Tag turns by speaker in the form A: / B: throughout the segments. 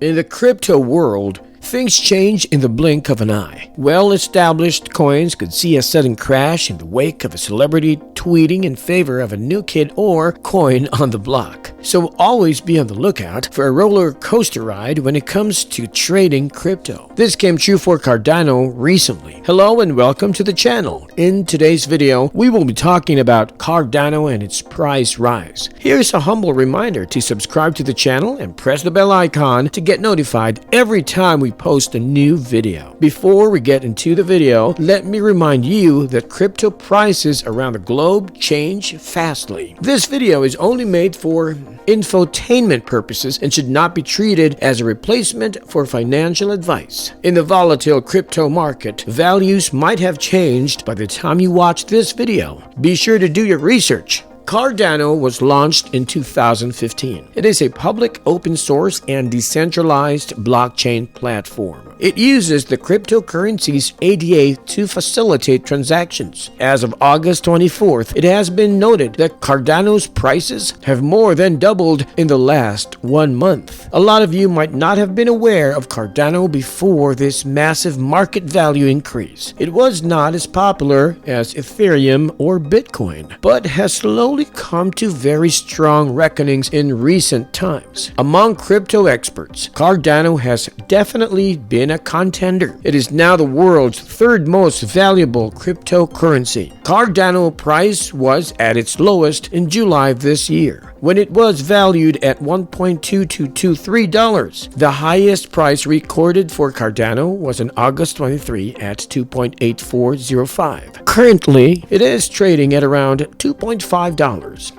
A: In the crypto world, things change in the blink of an eye. Well-established coins could see a sudden crash in the wake of a celebrity tweeting in favor of a new kid or coin on the block. So always be on the lookout for a roller coaster ride when it comes to trading crypto. This came true for Cardano recently. Hello and welcome to the channel. In today's video, we will be talking about Cardano and its price rise. Here's a humble reminder to subscribe to the channel and press the bell icon to get notified every time we post a new video. Before we get into the video, let me remind you that crypto prices around the globe change fastly. This video is only made for infotainment purposes and should not be treated as a replacement for financial advice. In the volatile crypto market, values might have changed by the time you watch this video. Be sure to do your research. Cardano was launched in 2015. It is a public, open source, and decentralized blockchain platform. It uses the cryptocurrency's ADA to facilitate transactions. As of August 24th, it has been noted that Cardano's prices have more than doubled in the last 1 month. A lot of you might not have been aware of Cardano before this massive market value increase. It was not as popular as Ethereum or Bitcoin, but has slowly come to very strong reckonings in recent times. Among crypto experts, Cardano has definitely been a contender. It is now the world's third most valuable cryptocurrency. Cardano Price was at its lowest in July this year, when it was valued at $1.2223. The highest price recorded for Cardano was in August 23 at $2.8405. Currently, it is trading at around $2.5.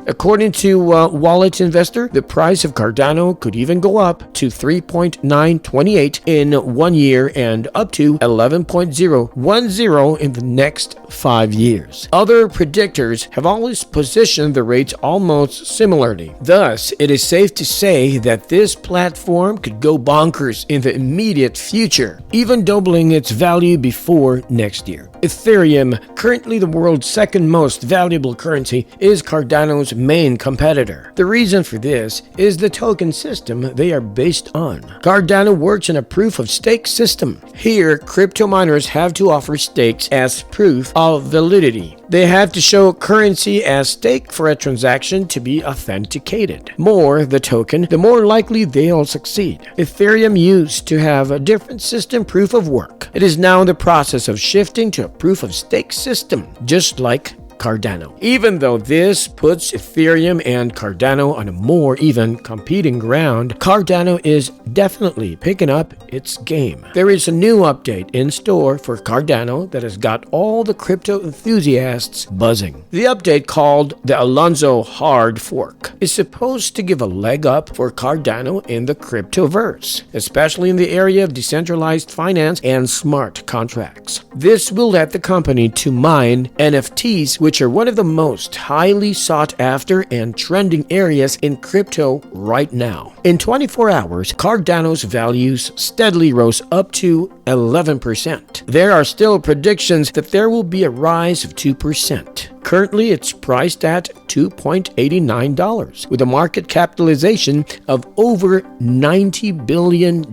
A: According to Wallet Investor, the price of Cardano could even go up to 3.928 in 1 year and up to 11.010 in the next 5 years. Other predictors have always positioned the rates almost similarly. Thus, it is safe to say that this platform could go bonkers in the immediate future, even doubling its value before next year. Ethereum, currently the world's second most valuable currency, is Cardano's main competitor. The reason for this is the token system they are based on. Cardano works in a proof-of-stake system. Here, crypto miners have to offer stakes as proof of validity. They have to show currency as stake for a transaction to be authenticated. More the token, the more likely they'll succeed. Ethereum used to have a different system proof of work. It is now in the process of shifting to a proof-of-stake system, just like Cardano. Even though this puts Ethereum and Cardano on a more even competing ground, Cardano is definitely picking up its game. There is a new update in store for Cardano that has got all the crypto enthusiasts buzzing. The update, called the Alonzo Hard Fork, is supposed to give a leg up for Cardano in the cryptoverse, especially in the area of decentralized finance and smart contracts. This will let the company to mine NFTs, which are one of the most highly sought after and trending areas in crypto right now. In 24 hours, Cardano's values steadily rose up to 11%. There are still predictions that there will be a rise of 2%. Currently, it's priced at $2.89 with a market capitalization of over $90 billion.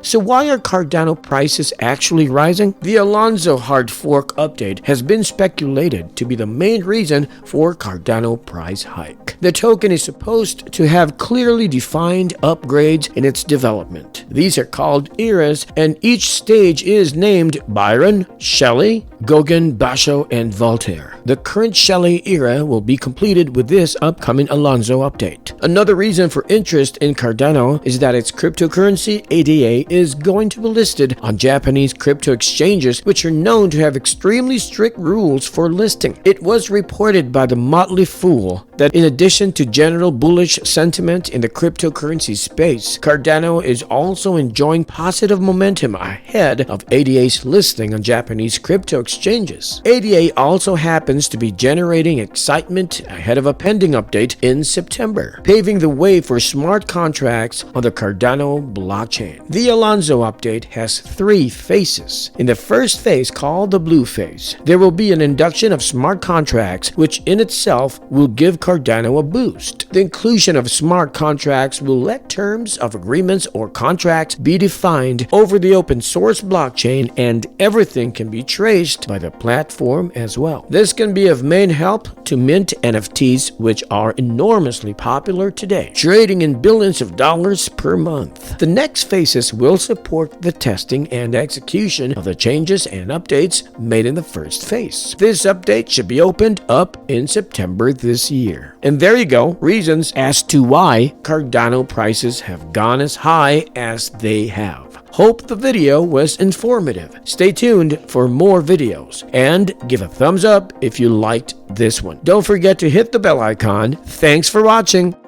A: So why are Cardano prices actually rising? The Alonzo Hard Fork update has been speculated to be the main reason for Cardano price hike. The token is supposed to have clearly defined upgrades in its development. These are called eras, and each stage is named Byron, Shelley, Goguen, Basho, and Voltaire. The current Shelley era will be completed with this upcoming Alonzo update. Another reason for interest in Cardano is that its cryptocurrency ADA is going to be listed on Japanese crypto exchanges, which are known to have extremely strict rules for listing. It was reported by the Motley Fool that in addition to general bullish sentiment in the cryptocurrency space, Cardano is also enjoying positive momentum ahead of ADA's listing on Japanese crypto exchanges. ADA also happens to be generating excitement ahead of a pending update in September, paving the way for smart contracts on the Cardano blockchain. The Alonzo update has 3 phases. In the first phase, called the blue phase, there will be an induction of smart contracts, which in itself will give Cardano a boost. The inclusion of smart contracts will let terms of agreements or contracts be defined over the open source blockchain, and everything can be traced by the platform as well. This can be of main help to mint NFTs, which are enormously popular today, trading in billions of dollars per month. The next phases will support the testing and execution of the changes and updates made in the first phase. This update should be opened up in September this year. And there you go, reasons as to why Cardano prices have gone as high as they have. Hope the video was informative. Stay tuned for more videos and give a thumbs up if you liked this one. Don't forget to hit the bell icon. Thanks for watching.